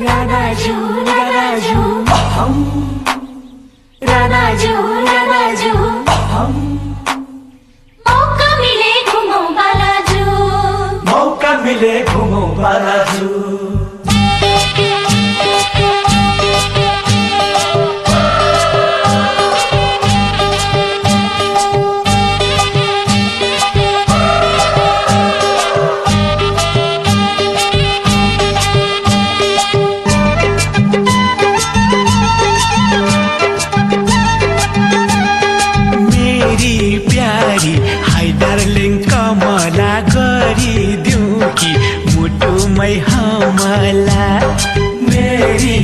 रानाजू रानाजू हम रानाजू रानाजू हम मौका मिले घूमो बालाजू मौका मिले घूमो बालाजू हाय डार्लिंग कमला गरिदिऊ कि मुटुमै हमला मेरी